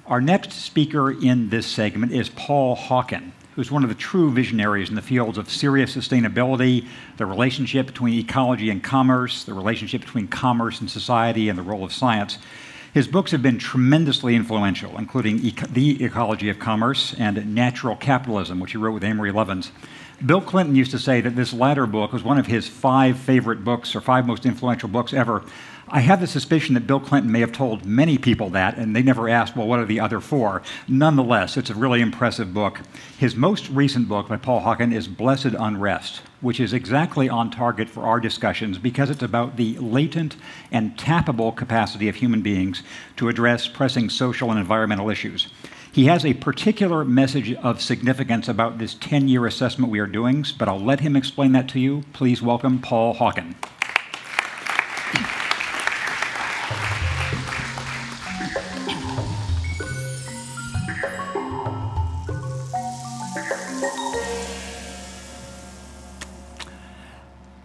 Our next speaker in this segment is Paul Hawken, who's one of the true visionaries in the fields of serious sustainability, the relationship between ecology and commerce, the relationship between commerce and society, and the role of science. His books have been tremendously influential, including The Ecology of Commerce and Natural Capitalism, which he wrote with Amory Lovins. Bill Clinton used to say that this latter book was one of his 5 favorite books, or 5 most influential books ever. I have the suspicion that Bill Clinton may have told many people that, and they never asked, well, what are the other 4? Nonetheless, it's a really impressive book. His most recent book by Paul Hawken is Blessed Unrest, which is exactly on target for our discussions because it's about the latent and tappable capacity of human beings to address pressing social and environmental issues. He has a particular message of significance about this 10-year assessment we are doing, but I'll let him explain that to you. Please welcome Paul Hawken.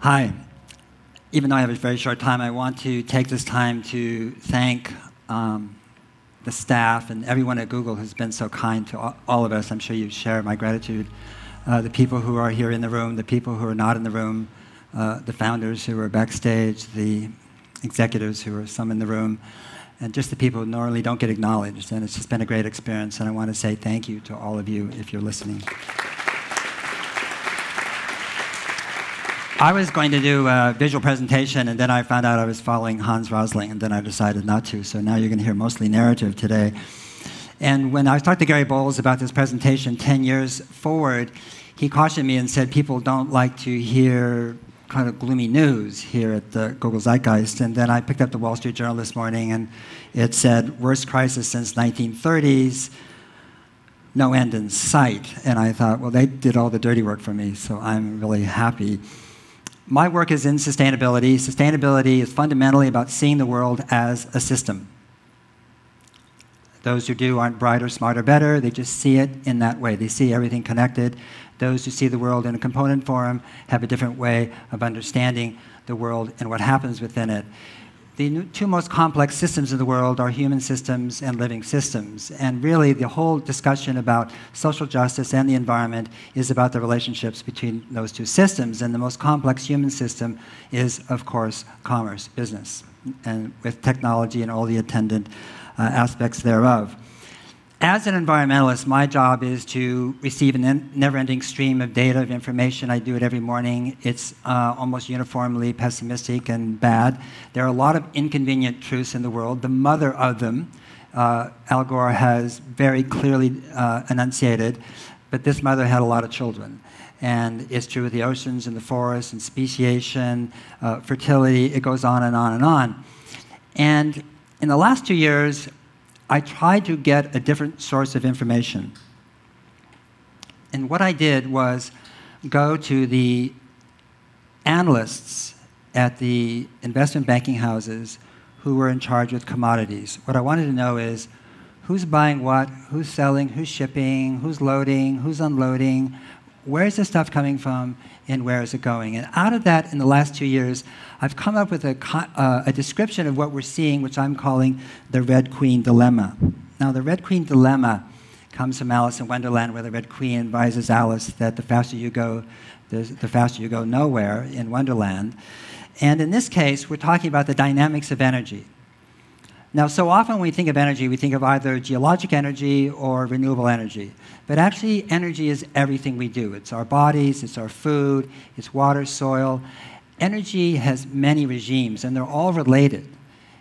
Hi. Even though I have a very short time, I want to take this time to thank the staff and everyone at Google who's been so kind to all of us. I'm sure you share my gratitude. The people who are here in the room, the people who are not in the room, the founders who are backstage, the executives who are some in the room, and just the people who normally don't get acknowledged. And it's just been a great experience, and I want to say thank you to all of you if you're listening. I was going to do a visual presentation, and then I found out I was following Hans Rosling, and then I decided not to. So now you're going to hear mostly narrative today. And when I talked to Gary Bowles about this presentation 10 years forward, he cautioned me and said people don't like to hear kind of gloomy news here at the Google Zeitgeist. And then I picked up the Wall Street Journal this morning, and it said, worst crisis since 1930s, no end in sight. And I thought, well, they did all the dirty work for me, so I'm really happy. My work is in sustainability. Sustainability is fundamentally about seeing the world as a system. Those who do aren't brighter, smarter, better. They just see it in that way. They see everything connected. Those who see the world in a component form have a different way of understanding the world and what happens within it. The 2 most complex systems in the world are human systems and living systems. And really, the whole discussion about social justice and the environment is about the relationships between those 2 systems. And the most complex human system is, of course, commerce, business, and with technology and all the attendant aspects thereof. As an environmentalist, my job is to receive a never-ending stream of data, of information. I do it every morning. It's almost uniformly pessimistic and bad. There are a lot of inconvenient truths in the world. The mother of them, Al Gore has very clearly enunciated, but this mother had a lot of children. And it's true with the oceans and the forests and speciation, fertility. It goes on and on and on. And in the last 2 years, I tried to get a different source of information. And what I did was go to the analysts at the investment banking houses who were in charge with commodities. What I wanted to know is who's buying what, who's selling, who's shipping, who's loading, who's unloading, where's the stuff coming from, and where is it going? And out of that, in the last 2 years, I've come up with a description of what we're seeing, which I'm calling the Red Queen Dilemma. Now, the Red Queen Dilemma comes from Alice in Wonderland, where the Red Queen advises Alice that the faster you go nowhere in Wonderland. And in this case, we're talking about the dynamics of energy. Now, so often when we think of energy, we think of either geologic energy or renewable energy. But actually, energy is everything we do. It's our bodies, it's our food, it's water, soil. Energy has many regimes, and they're all related.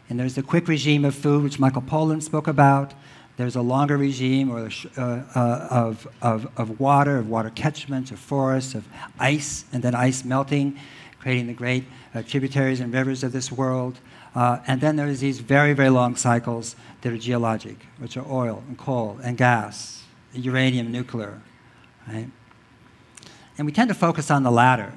And there's the quick regime of food, which Michael Pollan spoke about. There's a longer regime of water catchments, of forests, of ice, and then ice melting, creating the great tributaries and rivers of this world. And then there's these very, very long cycles that are geologic, which are oil and coal and gas, uranium, nuclear, right? And we tend to focus on the latter,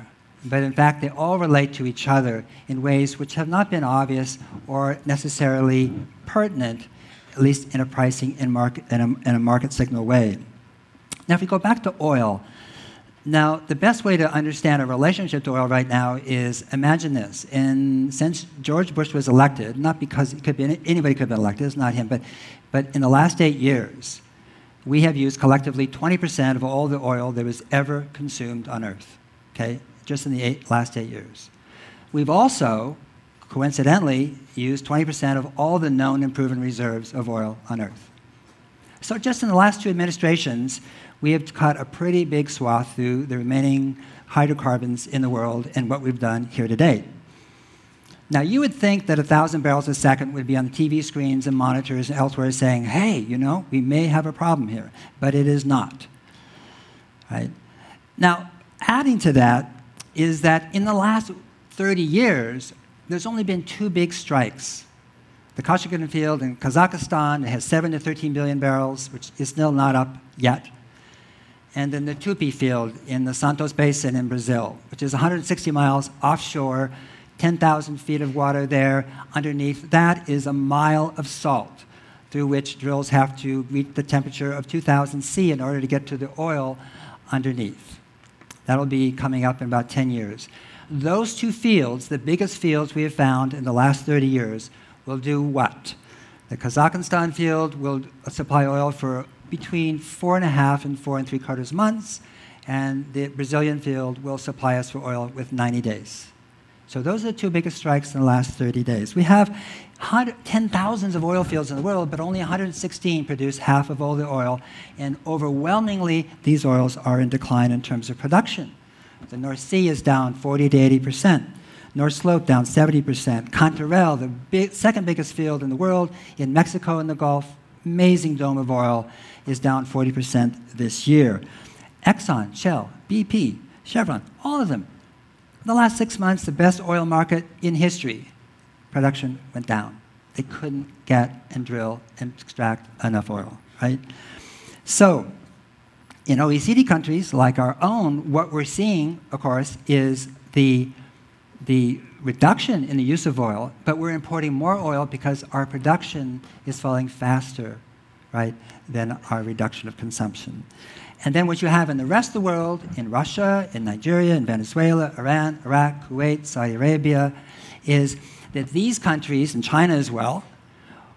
but in fact, they all relate to each other in ways which have not been obvious or necessarily pertinent, at least in a pricing and in a market signal way. Now, if we go back to oil, Now, the best way to understand a relationship to oil right now is imagine this. And since George Bush was elected, not because it could be anybody could have been elected, it's not him, but in the last 8 years, we have used collectively 20% of all the oil that was ever consumed on Earth, okay, just in the last 8 years. We've also, coincidentally, used 20% of all the known and proven reserves of oil on Earth. So just in the last 2 administrations, we have cut a pretty big swath through the remaining hydrocarbons in the world and what we've done here to date. Now, you would think that 1,000 barrels a second would be on the TV screens and monitors and elsewhere saying, hey, you know, we may have a problem here, but it is not. Right? Now, adding to that is that in the last 30 years, there's only been 2 big strikes. The Kashagan field in Kazakhstan has 7 to 13 billion barrels, which is still not up yet. And then the Tupi field in the Santos Basin in Brazil, which is 160 miles offshore, 10,000 feet of water there underneath. That is a mile of salt through which drills have to reach the temperature of 2,000 C in order to get to the oil underneath. That'll be coming up in about 10 years. Those 2 fields, the biggest fields we have found in the last 30 years, will do what? The Kazakhstan field will supply oil for between 4.5 and 4 3/4 months, and the Brazilian field will supply us for oil with 90 days. So those are the 2 biggest strikes in the last 30 days. We have 10,000s of oil fields in the world, but only 116 produce half of all the oil, and overwhelmingly, these oils are in decline in terms of production. The North Sea is down 40 to 80%. North Slope down 70%. Cantarell, the second biggest field in the world, in Mexico and the Gulf, amazing dome of oil, is down 40% this year. Exxon, Shell, BP, Chevron, all of them. In the last 6 months, the best oil market in history, production went down. They couldn't get and drill and extract enough oil, right? So, in OECD countries like our own, what we're seeing, of course, is the reduction in the use of oil, but we're importing more oil because our production is falling faster, right, than our reduction of consumption. And then what you have in the rest of the world, in Russia, in Nigeria, in Venezuela, Iran, Iraq, Kuwait, Saudi Arabia, is that these countries, and China as well,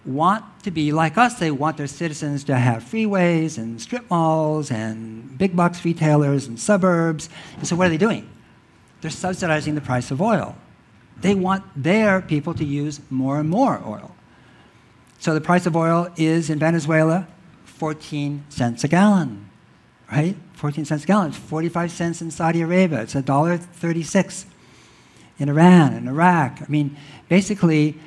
want to be like us. They want their citizens to have freeways and strip malls and big box retailers and suburbs. And so what are they doing? They're subsidizing the price of oil. They want their people to use more and more oil. So the price of oil is, in Venezuela, 14 cents a gallon, right? 14 cents a gallon. It's 45 cents in Saudi Arabia. It's $1.36 in Iran and Iraq. I mean, basically,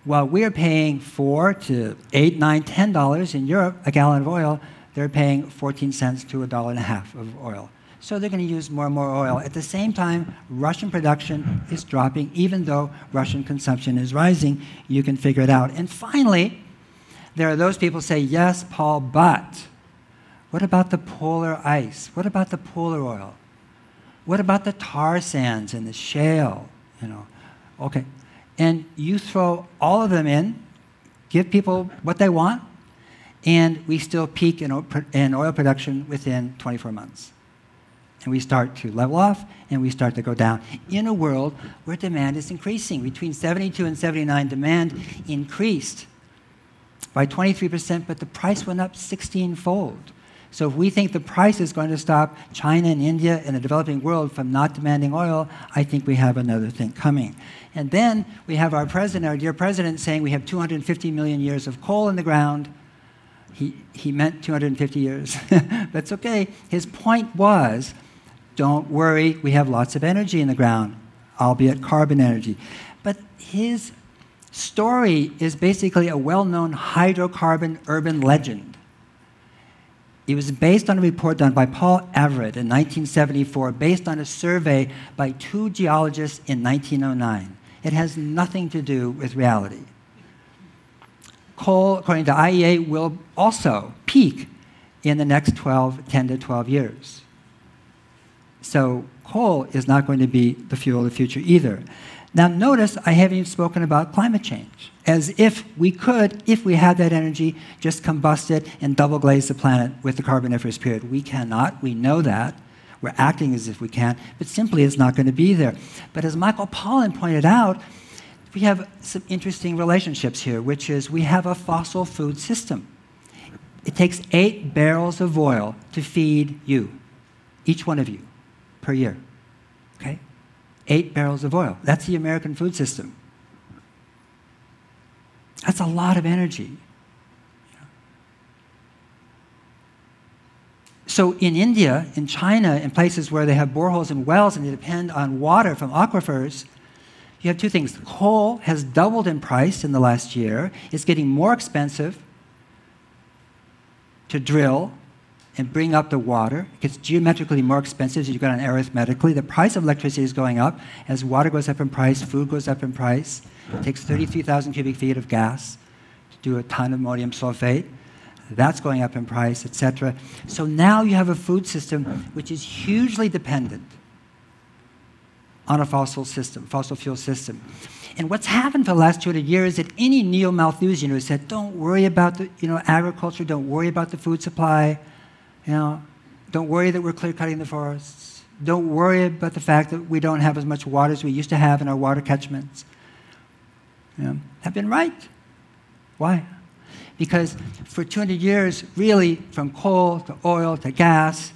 while we're paying $4 to $8, $9, $10 in Europe a gallon of oil, they're paying 14 cents to $1.50 of oil. So they're going to use more and more oil. At the same time, Russian production is dropping, even though Russian consumption is rising. You can figure it out. And finally, there are those people who say, yes, Paul, but what about the polar ice? What about the polar oil? What about the tar sands and the shale? You know, okay. And you throw all of them in, give people what they want, and we still peak in oil production within 24 months. And we start to level off, and we start to go down in a world where demand is increasing. Between 72 and 79, demand increased by 23%, but the price went up 16-fold. So if we think the price is going to stop China and India and the developing world from not demanding oil, I think we have another thing coming. And then we have our president, our dear president, saying we have 250 million years of coal in the ground. He meant 250 years. That's okay. His point was, don't worry, we have lots of energy in the ground, albeit carbon energy. But his story is basically a well-known hydrocarbon urban legend. It was based on a report done by Paul Everett in 1974, based on a survey by 2 geologists in 1909. It has nothing to do with reality. Coal, according to IEA, will also peak in the next 10 to 12 years. So coal is not going to be the fuel of the future either. Now notice I haven't even spoken about climate change, as if we could, if we had that energy, just combust it and double glaze the planet with the Carboniferous period. We cannot, we know that. We're acting as if we can, but simply it's not going to be there. But as Michael Pollan pointed out, we have some interesting relationships here, which is we have a fossil food system. It takes 8 barrels of oil to feed you, each one of you, per year. Okay? 8 barrels of oil. That's the American food system. That's a lot of energy. So in India, in China, in places where they have boreholes and wells and they depend on water from aquifers, you have two things. Coal has doubled in price in the last year. It's getting more expensive to drill and bring up the water. It gets geometrically more expensive as you go on arithmetically. The price of electricity is going up. As water goes up in price, food goes up in price. It takes 33,000 cubic feet of gas to do a ton of ammonium sulfate. That's going up in price, etc. So now you have a food system which is hugely dependent on a fossil fuel system. And what's happened for the last 200 years is that any neo-Malthusian who said, don't worry about the, agriculture, don't worry about the food supply, don't worry that we're clear-cutting the forests, don't worry about the fact that we don't have as much water as we used to have in our water catchments, have been right. Why? Because for 200 years, really, from coal to oil to gas,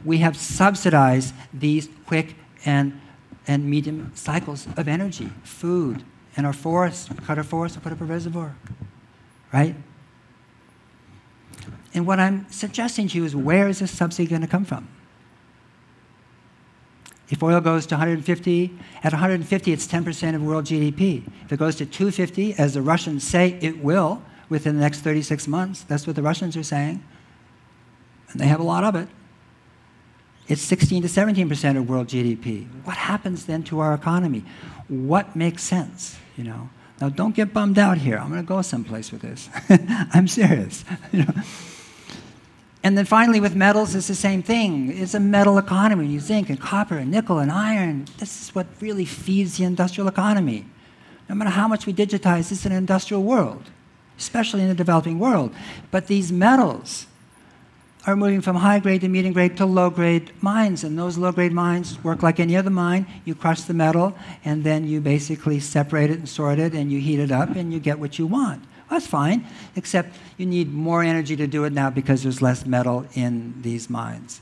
we have subsidized these quick and medium cycles of energy, food, and our forests. We cut our forests and put up a reservoir, right? And what I'm suggesting to you is, where is this subsidy going to come from? If oil goes to 150, at 150, it's 10% of world GDP. If it goes to 250, as the Russians say it will, within the next 36 months, that's what the Russians are saying, and they have a lot of it, it's 16 to 17% of world GDP. What happens then to our economy? What makes sense, Now, don't get bummed out here. I'm going to go someplace with this. I'm serious, And then finally, with metals, it's the same thing. It's a metal economy. You zinc and copper and nickel and iron. This is what really feeds the industrial economy. No matter how much we digitize, it's an industrial world, especially in the developing world. But these metals are moving from high-grade to medium-grade to low-grade mines, and those low-grade mines work like any other mine. You crush the metal, and then you basically separate it and sort it, and you heat it up, and you get what you want. Well, that's fine, except you need more energy to do it now because there's less metal in these mines.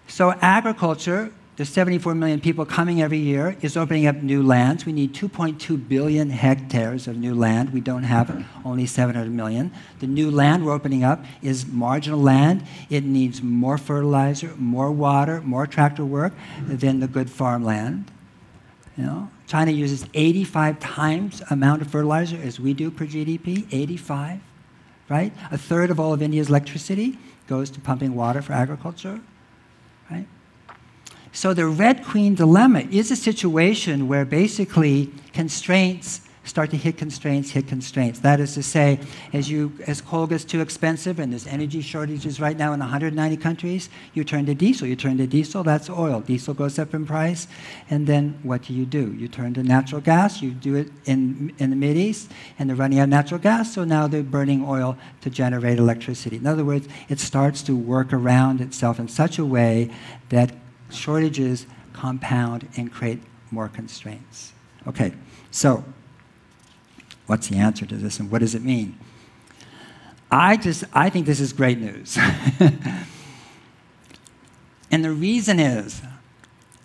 So agriculture, there's 74 million people coming every year, is opening up new lands. We need 2.2 billion hectares of new land. We don't have only 700 million. The new land we're opening up is marginal land. It needs more fertilizer, more water, more tractor work than the good farmland. China uses 85 times the amount of fertilizer as we do per GDP, 85, right? A third of all of India's electricity goes to pumping water for agriculture, right? So the Red Queen dilemma is a situation where basically constraints start to hit constraints. That is to say, as coal gets too expensive and there's energy shortages right now in 190 countries, you turn to diesel. You turn to diesel, that's oil. Diesel goes up in price, and then what do? You turn to natural gas. You do it in the Mideast, and they're running out of natural gas, so now they're burning oil to generate electricity. In other words, it starts to work around itself in such a way that shortages compound and create more constraints. Okay, so what's the answer to this, and what does it mean? I think this is great news. And the reason is,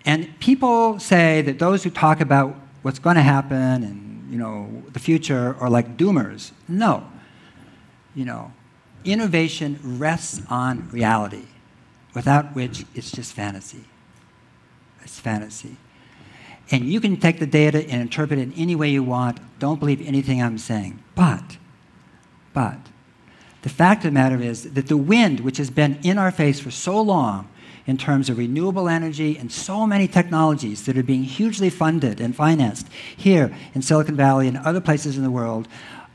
and people say that those who talk about what's going to happen and the future are like doomers. No. Innovation rests on reality, without which it's just fantasy. It's fantasy. And you can take the data and interpret it in any way you want. Don't believe anything I'm saying. But the fact of the matter is that the wind, which has been in our face for so long in terms of renewable energy and so many technologies that are being hugely funded and financed here in Silicon Valley and other places in the world,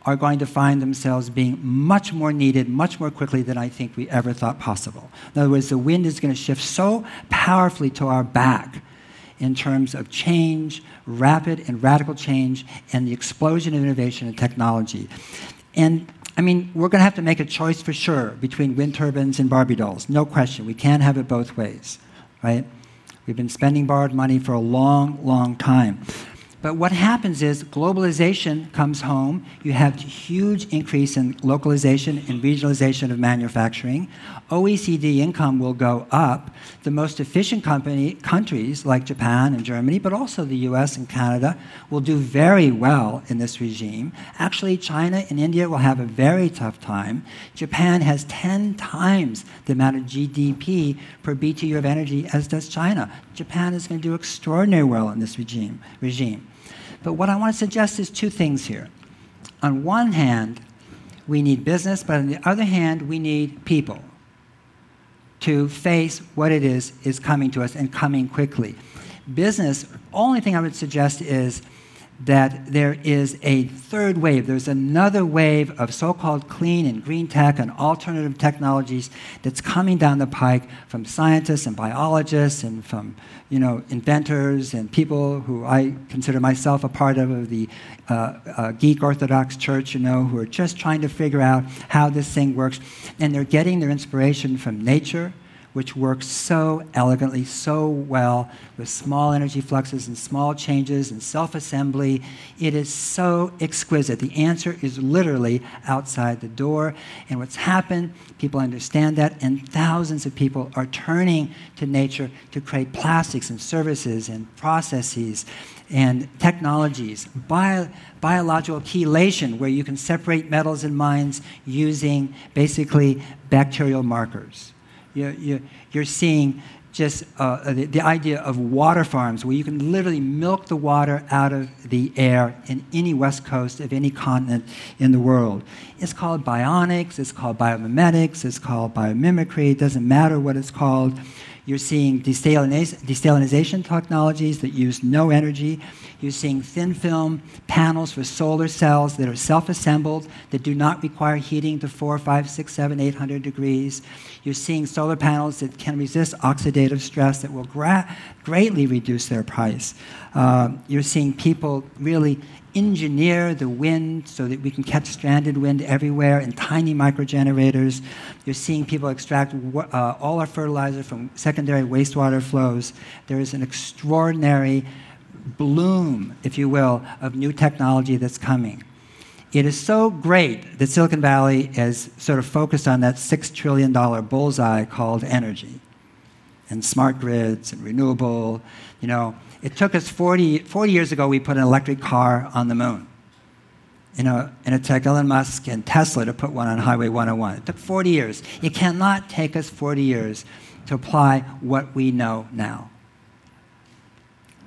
are going to find themselves being much more needed, much more quickly than I think we ever thought possible. In other words, the wind is going to shift so powerfully to our back in terms of change, rapid and radical change, and the explosion of innovation and technology. And I mean, we're going to have to make a choice for sure between wind turbines and Barbie dolls. No question. We can't have it both ways, right? We've been spending borrowed money for a long, long time. But what happens is globalization comes home. You have a huge increase in localization and regionalization of manufacturing. OECD income will go up. The most efficient countries like Japan and Germany, but also the US and Canada, will do very well in this regime. Actually, China and India will have a very tough time. Japan has 10 times the amount of GDP per BTU of energy as does China. Japan is going to do extraordinarily well in this regime. But what I want to suggest is two things here. On one hand, we need business, but on the other hand, we need people to face what it is coming to us and coming quickly. Business, only thing I would suggest is that there is a third wave. There's another wave of so-called clean and green tech and alternative technologies that's coming down the pike from scientists and biologists and from inventors and people who I consider myself a part of the geek Orthodox Church, who are just trying to figure out how this thing works. And they're getting their inspiration from nature, which works so elegantly, so well, with small energy fluxes and small changes and self-assembly. It is so exquisite. The answer is literally outside the door. And what's happened, people understand that, and thousands of people are turning to nature to create plastics and services and processes and technologies, biological chelation, where you can separate metals and mines using basically bacterial markers. You're seeing just the idea of water farms where you can literally milk the water out of the air in any west coast of any continent in the world. It's called bionics, it's called biomimetics, it's called biomimicry. It doesn't matter what it's called. You're seeing desalinization technologies that use no energy. You're seeing thin film panels for solar cells that are self-assembled, that do not require heating to 4, 5, 6, 7, 800 degrees. You're seeing solar panels that can resist oxidative stress that will greatly reduce their price. You're seeing people really engineer the wind so that we can catch stranded wind everywhere in tiny microgenerators. You're seeing people extract all our fertilizer from secondary wastewater flows. There is an extraordinary bloom, if you will, of new technology that's coming. It is so great that Silicon Valley is sort of focused on that $6 trillion bullseye called energy and smart grids and renewable. It took us 40 years ago, we put an electric car on the moon. And it took Elon Musk and Tesla to put one on Highway 101. It took 40 years. It cannot take us 40 years to apply what we know now.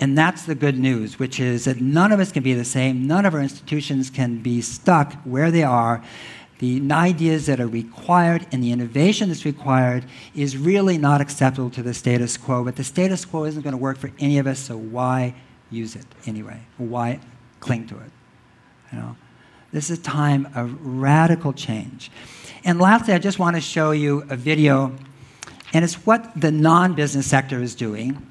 And that's the good news, which is that none of us can be the same. None of our institutions can be stuck where they are. The ideas that are required and the innovation that's required is really not acceptable to the status quo. But the status quo isn't going to work for any of us, so why use it anyway? Why cling to it? This is a time of radical change. And lastly, I just want to show you a video, and it's what the non-business sector is doing.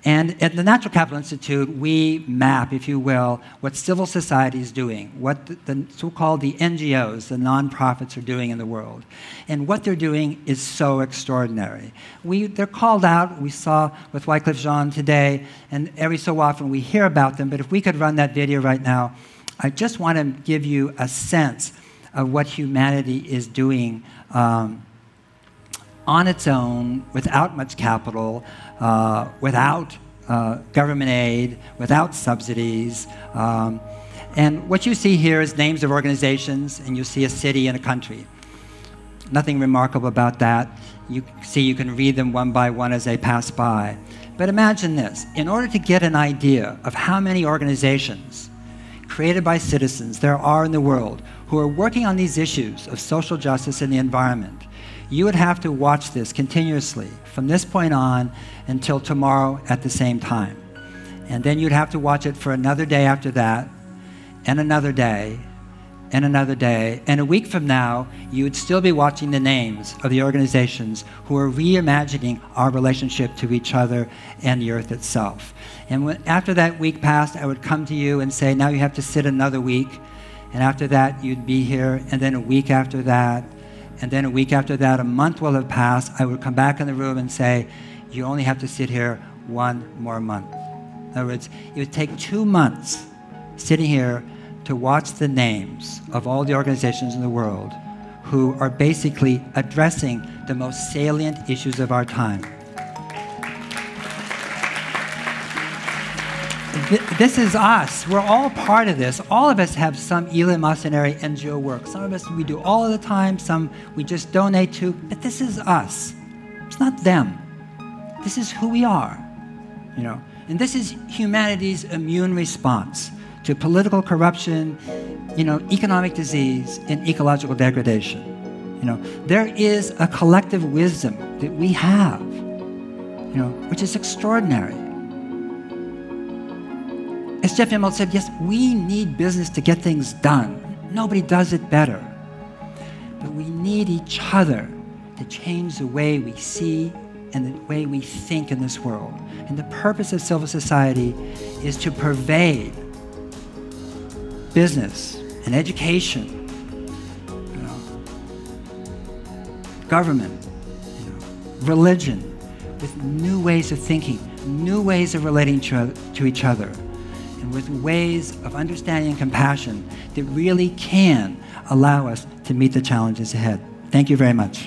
And at the Natural Capital Institute, we map, if you will, what civil society is doing, what the so-called the NGOs, the nonprofits, are doing in the world. And what they're doing is so extraordinary. They're called out. We saw with Wycliffe Jean today, and every so often we hear about them. But if we could run that video right now, I just want to give you a sense of what humanity is doing on its own, without much capital, without government aid, without subsidies. And what you see here is names of organizations, and you see a city and a country. Nothing remarkable about that. You can read them one by one as they pass by. But imagine this. In order to get an idea of how many organizations created by citizens there are in the world who are working on these issues of social justice and the environment, you would have to watch this continuously from this point on until tomorrow at the same time. And then you'd have to watch it for another day after that, and another day, and another day. And a week from now, you would still be watching the names of the organizations who are reimagining our relationship to each other and the earth itself. And after that week passed, I would come to you and say, now you have to sit another week And after that, you'd be here, and then a week after that, and then a week after that, a month will have passed. I would come back in the room and say, you only have to sit here one more month. In other words, it would take 2 months sitting here to watch the names of all the organizations in the world who are basically addressing the most salient issues of our time. This is us. We're all part of this. All of us have some eleemosynary NGO work. Some of us we do all of the time, some we just donate to, but this is us. It's not them. This is who we are, you know. And this is humanity's immune response to political corruption, you know, economic disease, and ecological degradation. You know, there is a collective wisdom that we have, you know, which is extraordinary. As Jeff Immelt said, yes, we need business to get things done. Nobody does it better. But we need each other to change the way we see and the way we think in this world. And the purpose of civil society is to pervade business and education, you know, government, you know, religion, with new ways of thinking, new ways of relating to each other, and with ways of understanding and compassion that really can allow us to meet the challenges ahead. Thank you very much.